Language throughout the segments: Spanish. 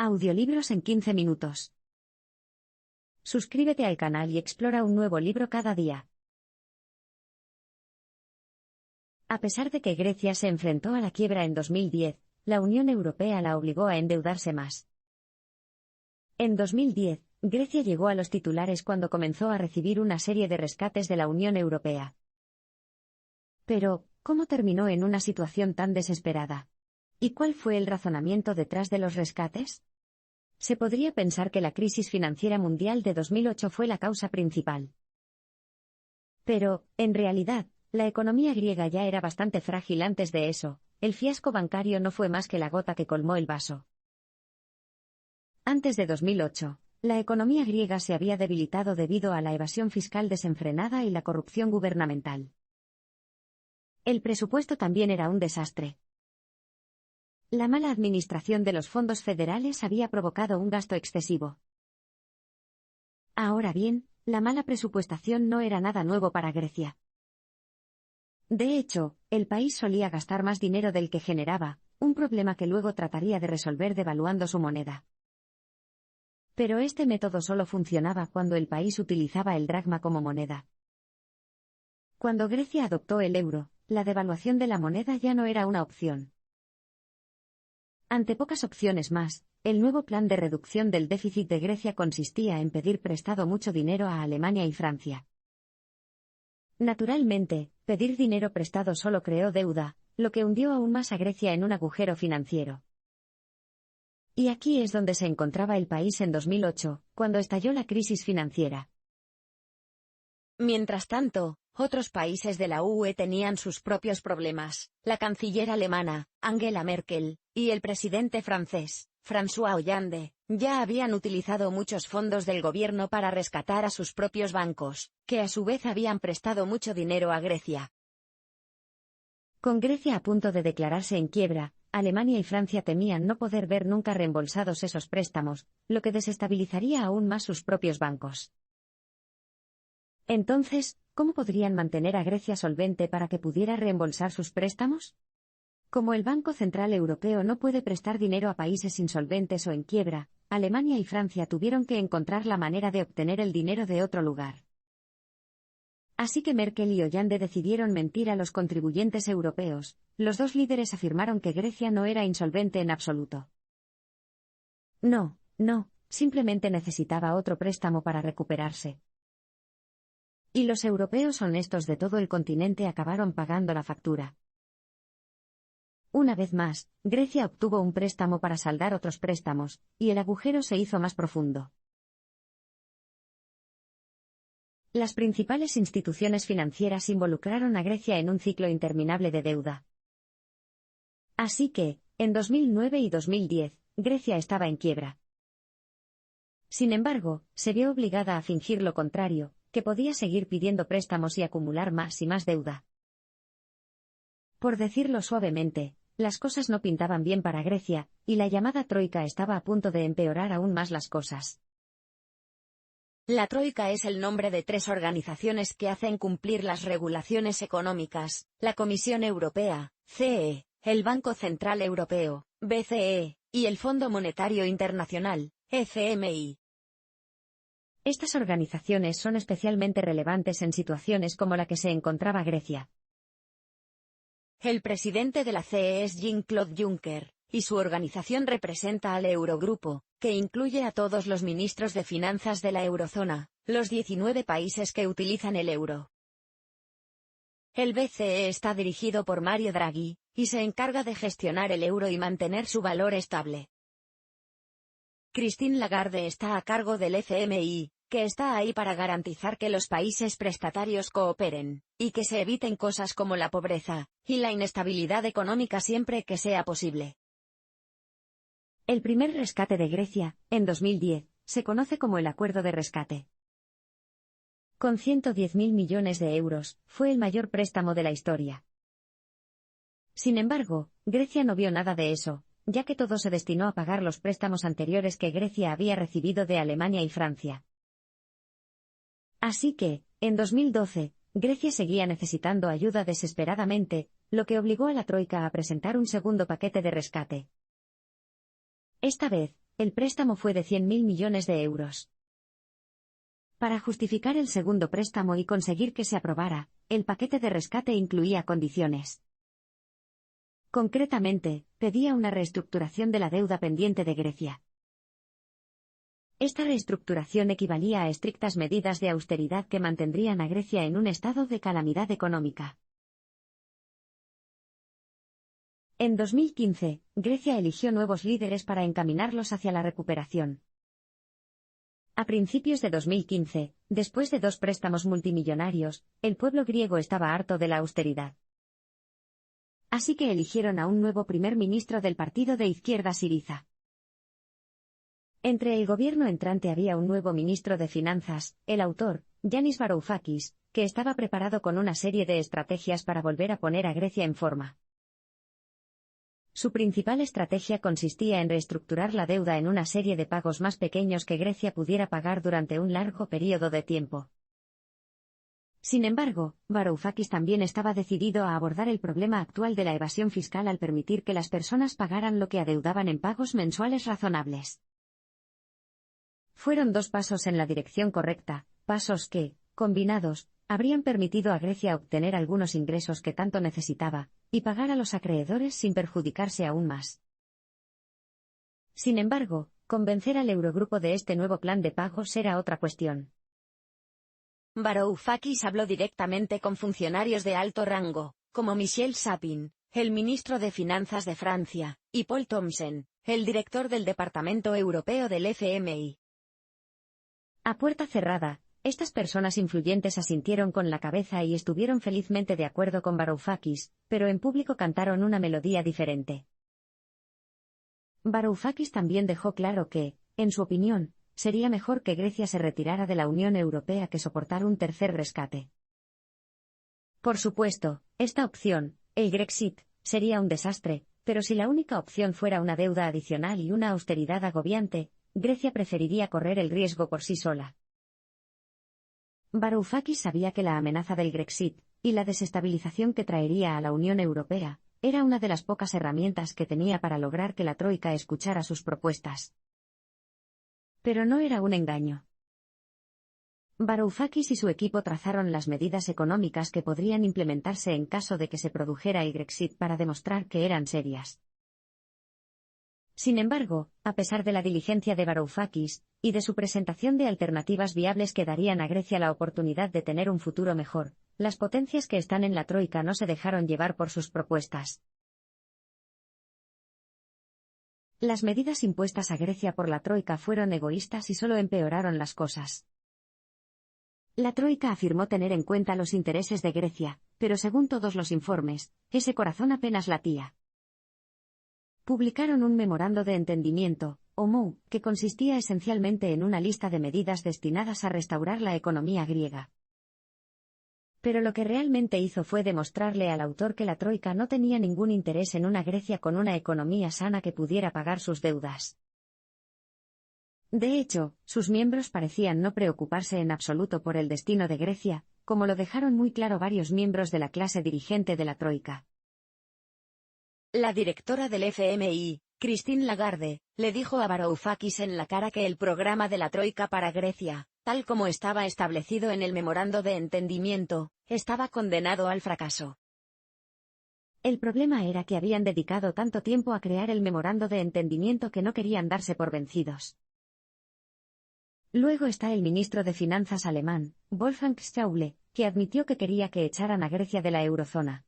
Audiolibros en 15 minutos. Suscríbete al canal y explora un nuevo libro cada día. A pesar de que Grecia se enfrentó a la quiebra en 2010, la Unión Europea la obligó a endeudarse más. En 2010, Grecia llegó a los titulares cuando comenzó a recibir una serie de rescates de la Unión Europea. Pero, ¿cómo terminó en una situación tan desesperada? ¿Y cuál fue el razonamiento detrás de los rescates? Se podría pensar que la crisis financiera mundial de 2008 fue la causa principal. Pero, en realidad, la economía griega ya era bastante frágil antes de eso. El fiasco bancario no fue más que la gota que colmó el vaso. Antes de 2008, la economía griega se había debilitado debido a la evasión fiscal desenfrenada y la corrupción gubernamental. El presupuesto también era un desastre. La mala administración de los fondos federales había provocado un gasto excesivo. Ahora bien, la mala presupuestación no era nada nuevo para Grecia. De hecho, el país solía gastar más dinero del que generaba, un problema que luego trataría de resolver devaluando su moneda. Pero este método solo funcionaba cuando el país utilizaba el dracma como moneda. Cuando Grecia adoptó el euro, la devaluación de la moneda ya no era una opción. Ante pocas opciones más, el nuevo plan de reducción del déficit de Grecia consistía en pedir prestado mucho dinero a Alemania y Francia. Naturalmente, pedir dinero prestado solo creó deuda, lo que hundió aún más a Grecia en un agujero financiero. Y aquí es donde se encontraba el país en 2008, cuando estalló la crisis financiera. Mientras tanto, otros países de la UE tenían sus propios problemas. La canciller alemana, Angela Merkel, y el presidente francés, François Hollande, ya habían utilizado muchos fondos del gobierno para rescatar a sus propios bancos, que a su vez habían prestado mucho dinero a Grecia. Con Grecia a punto de declararse en quiebra, Alemania y Francia temían no poder ver nunca reembolsados esos préstamos, lo que desestabilizaría aún más sus propios bancos. Entonces, ¿cómo podrían mantener a Grecia solvente para que pudiera reembolsar sus préstamos? Como el Banco Central Europeo no puede prestar dinero a países insolventes o en quiebra, Alemania y Francia tuvieron que encontrar la manera de obtener el dinero de otro lugar. Así que Merkel y Hollande decidieron mentir a los contribuyentes europeos. Los dos líderes afirmaron que Grecia no era insolvente en absoluto. No, simplemente necesitaba otro préstamo para recuperarse. Y los europeos honestos de todo el continente acabaron pagando la factura. Una vez más, Grecia obtuvo un préstamo para saldar otros préstamos, y el agujero se hizo más profundo. Las principales instituciones financieras involucraron a Grecia en un ciclo interminable de deuda. Así que, en 2009 y 2010, Grecia estaba en quiebra. Sin embargo, se vio obligada a fingir lo contrario, que podía seguir pidiendo préstamos y acumular más y más deuda. Por decirlo suavemente, las cosas no pintaban bien para Grecia, y la llamada Troika estaba a punto de empeorar aún más las cosas. La Troika es el nombre de tres organizaciones que hacen cumplir las regulaciones económicas: la Comisión Europea, CE, el Banco Central Europeo, BCE, y el Fondo Monetario Internacional, FMI. Estas organizaciones son especialmente relevantes en situaciones como la que se encontraba Grecia. El presidente de la CE es Jean-Claude Juncker, y su organización representa al Eurogrupo, que incluye a todos los ministros de finanzas de la eurozona, los 19 países que utilizan el euro. El BCE está dirigido por Mario Draghi, y se encarga de gestionar el euro y mantener su valor estable. Christine Lagarde está a cargo del FMI, que está ahí para garantizar que los países prestatarios cooperen, y que se eviten cosas como la pobreza y la inestabilidad económica siempre que sea posible. El primer rescate de Grecia, en 2010, se conoce como el Acuerdo de Rescate. Con 110.000 millones de euros, fue el mayor préstamo de la historia. Sin embargo, Grecia no vio nada de eso, ya que todo se destinó a pagar los préstamos anteriores que Grecia había recibido de Alemania y Francia. Así que, en 2012, Grecia seguía necesitando ayuda desesperadamente, lo que obligó a la Troika a presentar un segundo paquete de rescate. Esta vez, el préstamo fue de 100.000 millones de euros. Para justificar el segundo préstamo y conseguir que se aprobara, el paquete de rescate incluía condiciones. Concretamente, pedía una reestructuración de la deuda pendiente de Grecia. Esta reestructuración equivalía a estrictas medidas de austeridad que mantendrían a Grecia en un estado de calamidad económica. En 2015, Grecia eligió nuevos líderes para encaminarlos hacia la recuperación. A principios de 2015, después de 2 préstamos multimillonarios, el pueblo griego estaba harto de la austeridad. Así que eligieron a un nuevo primer ministro del partido de izquierda Syriza. Entre el gobierno entrante había un nuevo ministro de Finanzas, el autor, Yanis Varoufakis, que estaba preparado con una serie de estrategias para volver a poner a Grecia en forma. Su principal estrategia consistía en reestructurar la deuda en una serie de pagos más pequeños que Grecia pudiera pagar durante un largo periodo de tiempo. Sin embargo, Varoufakis también estaba decidido a abordar el problema actual de la evasión fiscal al permitir que las personas pagaran lo que adeudaban en pagos mensuales razonables. Fueron 2 pasos en la dirección correcta, pasos que, combinados, habrían permitido a Grecia obtener algunos ingresos que tanto necesitaba, y pagar a los acreedores sin perjudicarse aún más. Sin embargo, convencer al Eurogrupo de este nuevo plan de pagos era otra cuestión. Varoufakis habló directamente con funcionarios de alto rango, como Michel Sapin, el ministro de Finanzas de Francia, y Paul Thomsen, el director del Departamento Europeo del FMI. A puerta cerrada, estas personas influyentes asintieron con la cabeza y estuvieron felizmente de acuerdo con Varoufakis, pero en público cantaron una melodía diferente. Varoufakis también dejó claro que, en su opinión, sería mejor que Grecia se retirara de la Unión Europea que soportar un tercer rescate. Por supuesto, esta opción, el Grexit, sería un desastre, pero si la única opción fuera una deuda adicional y una austeridad agobiante, Grecia preferiría correr el riesgo por sí sola. Varoufakis sabía que la amenaza del Grexit, y la desestabilización que traería a la Unión Europea, era una de las pocas herramientas que tenía para lograr que la Troika escuchara sus propuestas. Pero no era un engaño. Varoufakis y su equipo trazaron las medidas económicas que podrían implementarse en caso de que se produjera el Grexit para demostrar que eran serias. Sin embargo, a pesar de la diligencia de Varoufakis, y de su presentación de alternativas viables que darían a Grecia la oportunidad de tener un futuro mejor, las potencias que están en la Troika no se dejaron llevar por sus propuestas. Las medidas impuestas a Grecia por la Troika fueron egoístas y solo empeoraron las cosas. La Troika afirmó tener en cuenta los intereses de Grecia, pero según todos los informes, ese corazón apenas latía. Publicaron un memorando de entendimiento, o MOU, que consistía esencialmente en una lista de medidas destinadas a restaurar la economía griega. Pero lo que realmente hizo fue demostrarle al autor que la Troika no tenía ningún interés en una Grecia con una economía sana que pudiera pagar sus deudas. De hecho, sus miembros parecían no preocuparse en absoluto por el destino de Grecia, como lo dejaron muy claro varios miembros de la clase dirigente de la Troika. La directora del FMI, Christine Lagarde, le dijo a Varoufakis en la cara que el programa de la Troika para Grecia, tal como estaba establecido en el memorando de entendimiento, estaba condenado al fracaso. El problema era que habían dedicado tanto tiempo a crear el memorando de entendimiento que no querían darse por vencidos. Luego está el ministro de Finanzas alemán, Wolfgang Schäuble, que admitió que quería que echaran a Grecia de la eurozona.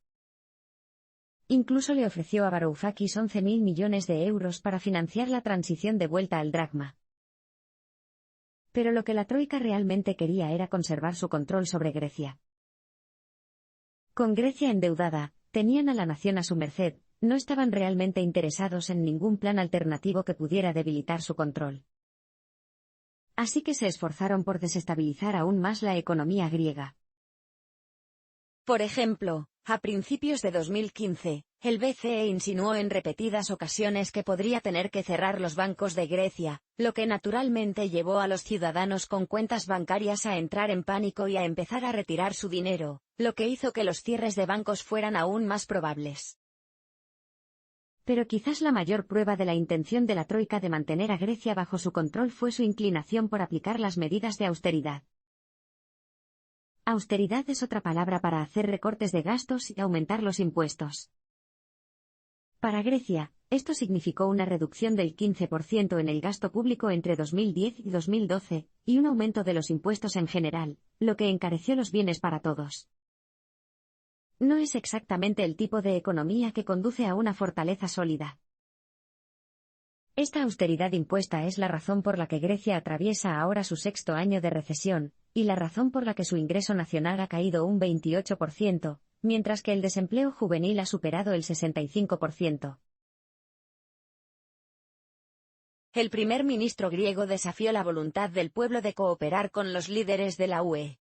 Incluso le ofreció a Varoufakis 11.000 millones de euros para financiar la transición de vuelta al dracma. Pero lo que la Troika realmente quería era conservar su control sobre Grecia. Con Grecia endeudada, tenían a la nación a su merced, no estaban realmente interesados en ningún plan alternativo que pudiera debilitar su control. Así que se esforzaron por desestabilizar aún más la economía griega. Por ejemplo, a principios de 2015, el BCE insinuó en repetidas ocasiones que podría tener que cerrar los bancos de Grecia, lo que naturalmente llevó a los ciudadanos con cuentas bancarias a entrar en pánico y a empezar a retirar su dinero, lo que hizo que los cierres de bancos fueran aún más probables. Pero quizás la mayor prueba de la intención de la Troika de mantener a Grecia bajo su control fue su inclinación por aplicar las medidas de austeridad. Austeridad es otra palabra para hacer recortes de gastos y aumentar los impuestos. Para Grecia, esto significó una reducción del 15% en el gasto público entre 2010 y 2012, y un aumento de los impuestos en general, lo que encareció los bienes para todos. No es exactamente el tipo de economía que conduce a una fortaleza sólida. Esta austeridad impuesta es la razón por la que Grecia atraviesa ahora su sexto año de recesión, y la razón por la que su ingreso nacional ha caído un 28%, mientras que el desempleo juvenil ha superado el 65%. El primer ministro griego desafió la voluntad del pueblo de cooperar con los líderes de la UE.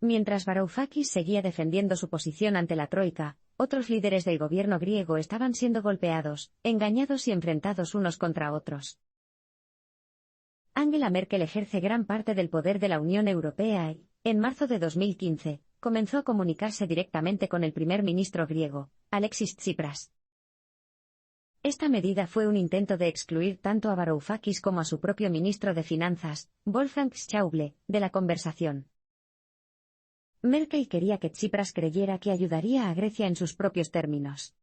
Mientras Varoufakis seguía defendiendo su posición ante la Troika, otros líderes del gobierno griego estaban siendo golpeados, engañados y enfrentados unos contra otros. Angela Merkel ejerce gran parte del poder de la Unión Europea y, en marzo de 2015, comenzó a comunicarse directamente con el primer ministro griego, Alexis Tsipras. Esta medida fue un intento de excluir tanto a Varoufakis como a su propio ministro de Finanzas, Wolfgang Schäuble, de la conversación. Merkel quería que Tsipras creyera que ayudaría a Grecia en sus propios términos.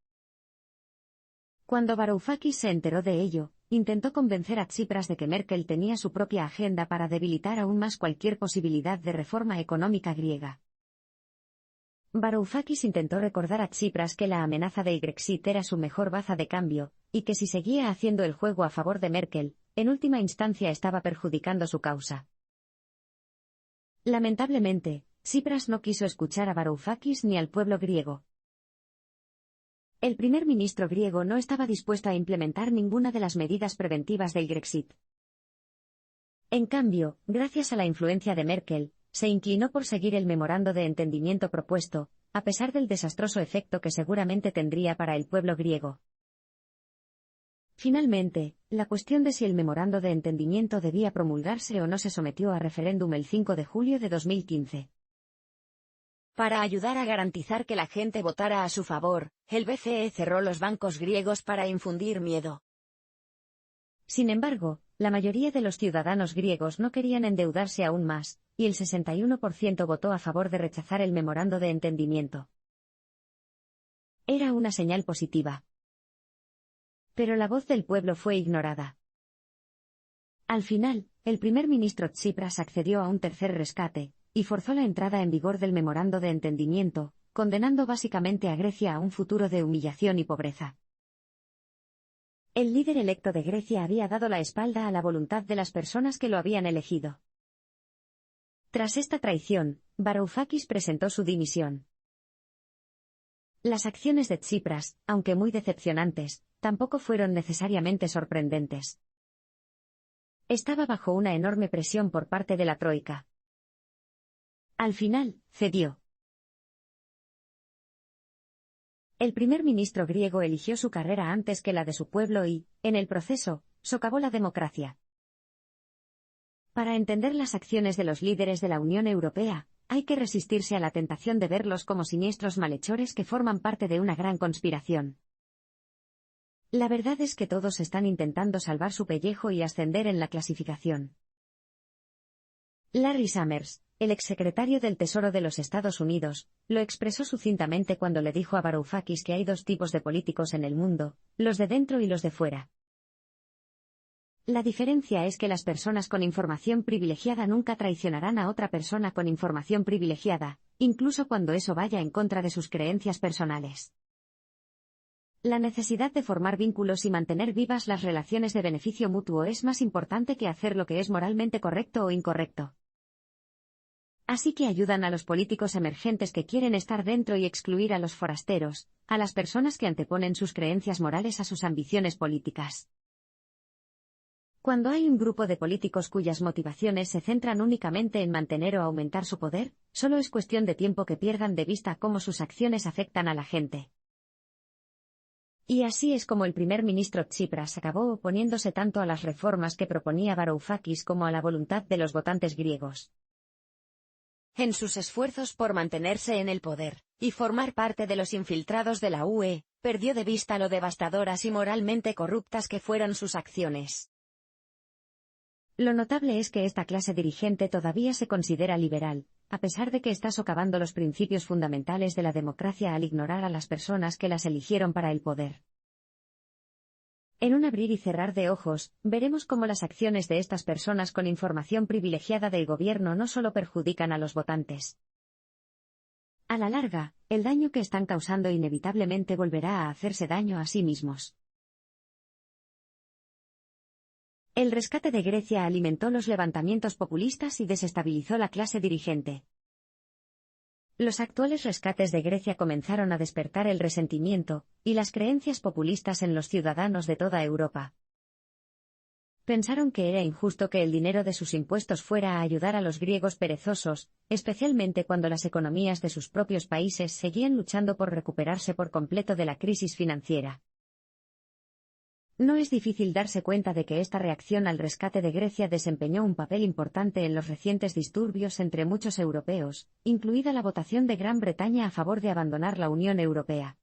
Cuando Varoufakis se enteró de ello, intentó convencer a Tsipras de que Merkel tenía su propia agenda para debilitar aún más cualquier posibilidad de reforma económica griega. Varoufakis intentó recordar a Tsipras que la amenaza del Grexit era su mejor baza de cambio, y que si seguía haciendo el juego a favor de Merkel, en última instancia estaba perjudicando su causa. Lamentablemente, Tsipras no quiso escuchar a Varoufakis ni al pueblo griego. El primer ministro griego no estaba dispuesto a implementar ninguna de las medidas preventivas del Grexit. En cambio, gracias a la influencia de Merkel, se inclinó por seguir el memorando de entendimiento propuesto, a pesar del desastroso efecto que seguramente tendría para el pueblo griego. Finalmente, la cuestión de si el memorando de entendimiento debía promulgarse o no se sometió a referéndum el 5 de julio de 2015. Para ayudar a garantizar que la gente votara a su favor, el BCE cerró los bancos griegos para infundir miedo. Sin embargo, la mayoría de los ciudadanos griegos no querían endeudarse aún más, y el 61% votó a favor de rechazar el memorando de entendimiento. Era una señal positiva. Pero la voz del pueblo fue ignorada. Al final, el primer ministro Tsipras accedió a un tercer rescate, y forzó la entrada en vigor del memorando de entendimiento, condenando básicamente a Grecia a un futuro de humillación y pobreza. El líder electo de Grecia había dado la espalda a la voluntad de las personas que lo habían elegido. Tras esta traición, Varoufakis presentó su dimisión. Las acciones de Tsipras, aunque muy decepcionantes, tampoco fueron necesariamente sorprendentes. Estaba bajo una enorme presión por parte de la Troika. Al final, cedió. El primer ministro griego eligió su carrera antes que la de su pueblo y, en el proceso, socavó la democracia. Para entender las acciones de los líderes de la Unión Europea, hay que resistirse a la tentación de verlos como siniestros malhechores que forman parte de una gran conspiración. La verdad es que todos están intentando salvar su pellejo y ascender en la clasificación. Larry Summers, el exsecretario del Tesoro de los Estados Unidos, lo expresó sucintamente cuando le dijo a Varoufakis que hay dos tipos de políticos en el mundo, los de dentro y los de fuera. La diferencia es que las personas con información privilegiada nunca traicionarán a otra persona con información privilegiada, incluso cuando eso vaya en contra de sus creencias personales. La necesidad de formar vínculos y mantener vivas las relaciones de beneficio mutuo es más importante que hacer lo que es moralmente correcto o incorrecto. Así que ayudan a los políticos emergentes que quieren estar dentro y excluir a los forasteros, a las personas que anteponen sus creencias morales a sus ambiciones políticas. Cuando hay un grupo de políticos cuyas motivaciones se centran únicamente en mantener o aumentar su poder, solo es cuestión de tiempo que pierdan de vista cómo sus acciones afectan a la gente. Y así es como el primer ministro Tsipras acabó oponiéndose tanto a las reformas que proponía Varoufakis como a la voluntad de los votantes griegos. en sus esfuerzos por mantenerse en el poder y formar parte de los infiltrados de la UE, perdió de vista lo devastadoras y moralmente corruptas que fueron sus acciones. Lo notable es que esta clase dirigente todavía se considera liberal, a pesar de que está socavando los principios fundamentales de la democracia al ignorar a las personas que las eligieron para el poder. En un abrir y cerrar de ojos, veremos cómo las acciones de estas personas con información privilegiada del gobierno no solo perjudican a los votantes. A la larga, el daño que están causando inevitablemente volverá a hacerse daño a sí mismos. El rescate de Grecia alimentó los levantamientos populistas y desestabilizó la clase dirigente. Los actuales rescates de Grecia comenzaron a despertar el resentimiento y las creencias populistas en los ciudadanos de toda Europa. Pensaron que era injusto que el dinero de sus impuestos fuera a ayudar a los griegos perezosos, especialmente cuando las economías de sus propios países seguían luchando por recuperarse por completo de la crisis financiera. No es difícil darse cuenta de que esta reacción al rescate de Grecia desempeñó un papel importante en los recientes disturbios entre muchos europeos, incluida la votación de Gran Bretaña a favor de abandonar la Unión Europea.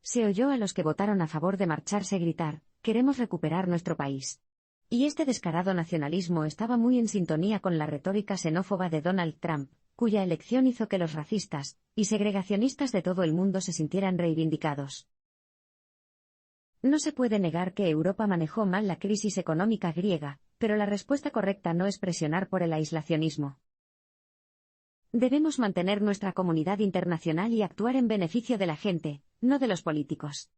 Se oyó a los que votaron a favor de marcharse gritar: "Queremos recuperar nuestro país". Y este descarado nacionalismo estaba muy en sintonía con la retórica xenófoba de Donald Trump, cuya elección hizo que los racistas y segregacionistas de todo el mundo se sintieran reivindicados. No se puede negar que Europa manejó mal la crisis económica griega, pero la respuesta correcta no es presionar por el aislacionismo. Debemos mantener nuestra comunidad internacional y actuar en beneficio de la gente, no de los políticos.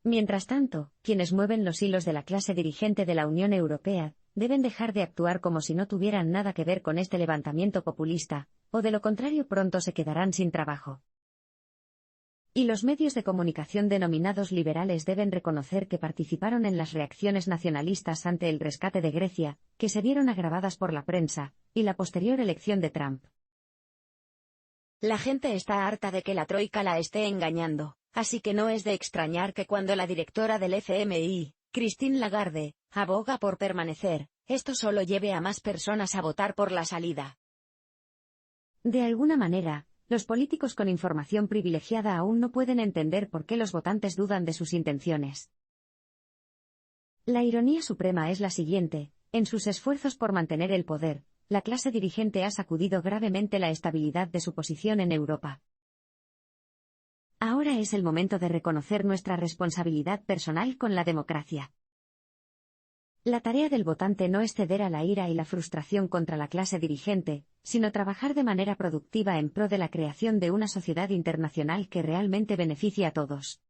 Mientras tanto, quienes mueven los hilos de la clase dirigente de la Unión Europea deben dejar de actuar como si no tuvieran nada que ver con este levantamiento populista, o de lo contrario pronto se quedarán sin trabajo. Y los medios de comunicación denominados liberales deben reconocer que participaron en las reacciones nacionalistas ante el rescate de Grecia, que se vieron agravadas por la prensa y la posterior elección de Trump. La gente está harta de que la troika la esté engañando, así que no es de extrañar que cuando la directora del FMI, Christine Lagarde, aboga por permanecer, esto solo lleve a más personas a votar por la salida. De alguna manera, los políticos con información privilegiada aún no pueden entender por qué los votantes dudan de sus intenciones. La ironía suprema es la siguiente: en sus esfuerzos por mantener el poder, la clase dirigente ha sacudido gravemente la estabilidad de su posición en Europa. Ahora es el momento de reconocer nuestra responsabilidad personal con la democracia. La tarea del votante no es ceder a la ira y la frustración contra la clase dirigente, sino trabajar de manera productiva en pro de la creación de una sociedad internacional que realmente beneficie a todos.